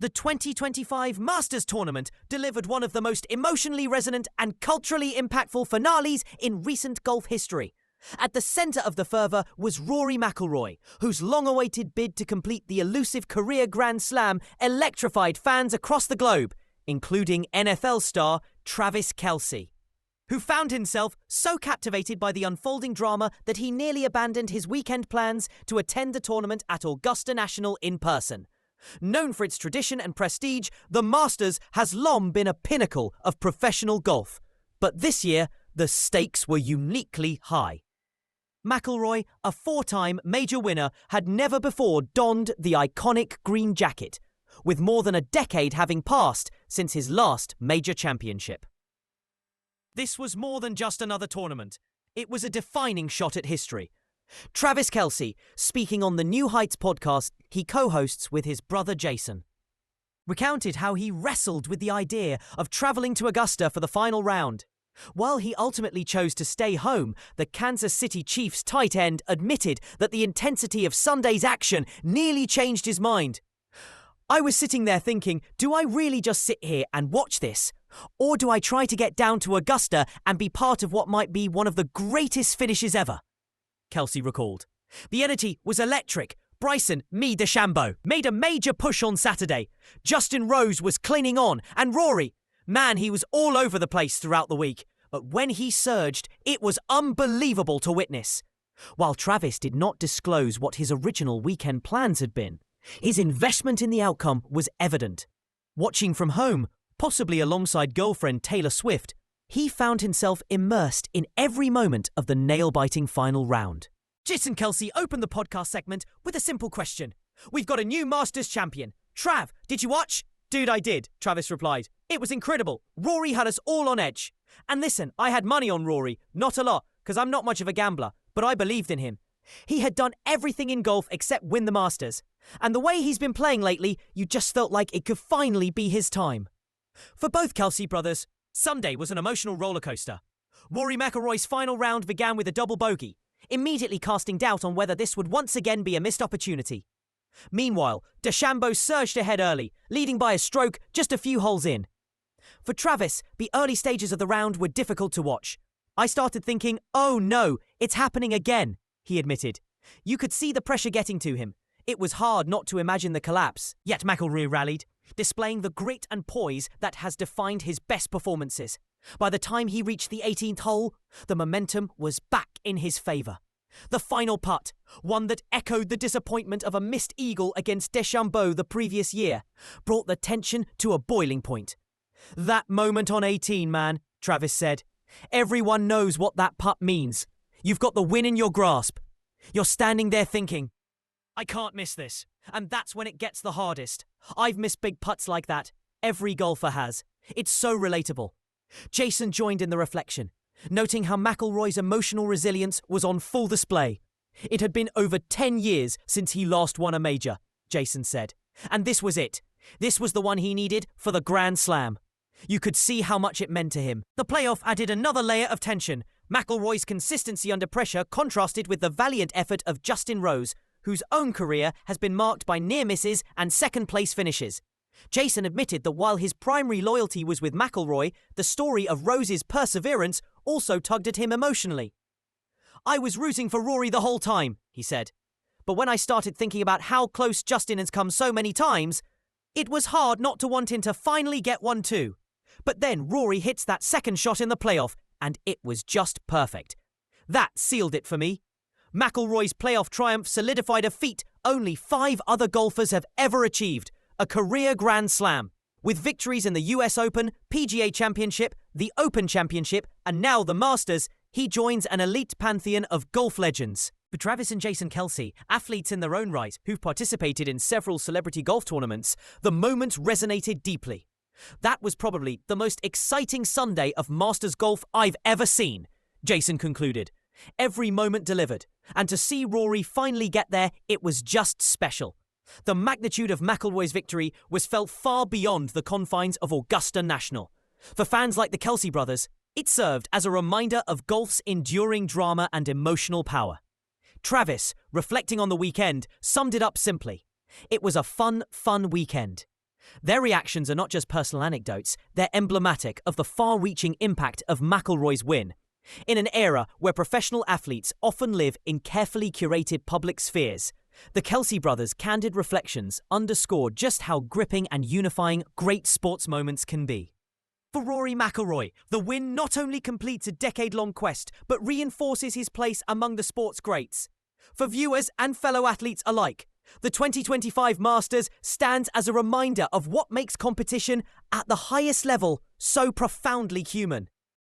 The 2025 Masters Tournament delivered one of the most emotionally resonant and culturally impactful finales in recent golf history. At the centre of the fervour was Rory McIlroy, whose long-awaited bid to complete the elusive career Grand Slam electrified fans across the globe, including NFL star Travis Kelce, who found himself so captivated by the unfolding drama that he nearly abandoned his weekend plans to attend the tournament at Augusta National in person. Known for its tradition and prestige, the Masters has long been a pinnacle of professional golf. But this year, the stakes were uniquely high. McIlroy, a four-time major winner, had never before donned the iconic green jacket, with more than a decade having passed since his last major championship. This was more than just another tournament. It was a defining shot at history. Travis Kelce, speaking on the New Heights podcast he co-hosts with his brother Jason, recounted how he wrestled with the idea of travelling to Augusta for the final round. While he ultimately chose to stay home, the Kansas City Chiefs tight end admitted that the intensity of Sunday's action nearly changed his mind. "I was sitting there thinking, do I really just sit here and watch this? Or do I try to get down to Augusta and be part of what might be one of the greatest finishes ever?" Kelce recalled. "The energy was electric. Bryson, DeChambeau, made a major push on Saturday. Justin Rose was clinging on, and Rory, man, he was all over the place throughout the week. But when he surged, it was unbelievable to witness." While Travis did not disclose what his original weekend plans had been, his investment in the outcome was evident. Watching from home, possibly alongside girlfriend Taylor Swift, he found himself immersed in every moment of the nail-biting final round. Jason Kelce opened the podcast segment with a simple question. "We've got a new Masters champion. Trav, did you watch?" "Dude, I did," Travis replied. "It was incredible. Rory had us all on edge. And listen, I had money on Rory. Not a lot, because I'm not much of a gambler, but I believed in him. He had done everything in golf except win the Masters. And the way he's been playing lately, you just felt like it could finally be his time." For both Kelce brothers, Sunday was an emotional rollercoaster. Rory McIlroy's final round began with a double bogey, immediately casting doubt on whether this would once again be a missed opportunity. Meanwhile, DeChambeau surged ahead early, leading by a stroke just a few holes in. For Travis, the early stages of the round were difficult to watch. "I started thinking, oh no, it's happening again," he admitted. You could see the pressure getting to him. It was hard not to imagine the collapse, yet McIlroy rallied, displaying the grit and poise that has defined his best performances. By the time he reached the 18th hole, the momentum was back in his favour. The final putt, one that echoed the disappointment of a missed eagle against DeChambeau the previous year, brought the tension to a boiling point. "That moment on 18, man," Travis said. "Everyone knows what that putt means. You've got the win in your grasp. You're standing there thinking, I can't miss this. And that's when it gets the hardest. I've missed big putts like that. Every golfer has. It's so relatable." Jason joined in the reflection, noting how McIlroy's emotional resilience was on full display. "It had been over 10 years since he last won a major," Jason said. "And this was it. This was the one he needed for the Grand Slam." You could see how much it meant to him. The playoff added another layer of tension. McIlroy's consistency under pressure contrasted with the valiant effort of Justin Rose, whose own career has been marked by near misses and second-place finishes. Jason admitted that while his primary loyalty was with McIlroy, the story of Rose's perseverance also tugged at him emotionally. "I was rooting for Rory the whole time," he said. "But when I started thinking about how close Justin has come so many times, it was hard not to want him to finally get one too. But then Rory hits that second shot in the playoff, and it was just perfect. That sealed it for me. McIlroy's playoff triumph solidified a feat only 5 other golfers have ever achieved, a career Grand Slam. With victories in the US Open, PGA Championship, the Open Championship, and now the Masters, he joins an elite pantheon of golf legends." For Travis and Jason Kelce, athletes in their own right who've participated in several celebrity golf tournaments, the moment resonated deeply. "That was probably the most exciting Sunday of Masters golf I've ever seen," Jason concluded. "Every moment delivered, and to see Rory finally get there, it was just special." The magnitude of McIlroy's victory was felt far beyond the confines of Augusta National. For fans like the Kelce brothers, it served as a reminder of golf's enduring drama and emotional power. Travis, reflecting on the weekend, summed it up simply. "It was a fun weekend. Their reactions are not just personal anecdotes, they're emblematic of the far-reaching impact of McIlroy's win. In an era where professional athletes often live in carefully curated public spheres, the Kelce brothers' candid reflections underscore just how gripping and unifying great sports moments can be. For Rory McIlroy, the win not only completes a decade-long quest, but reinforces his place among the sport's greats. For viewers and fellow athletes alike, the 2025 Masters stands as a reminder of what makes competition at the highest level so profoundly human.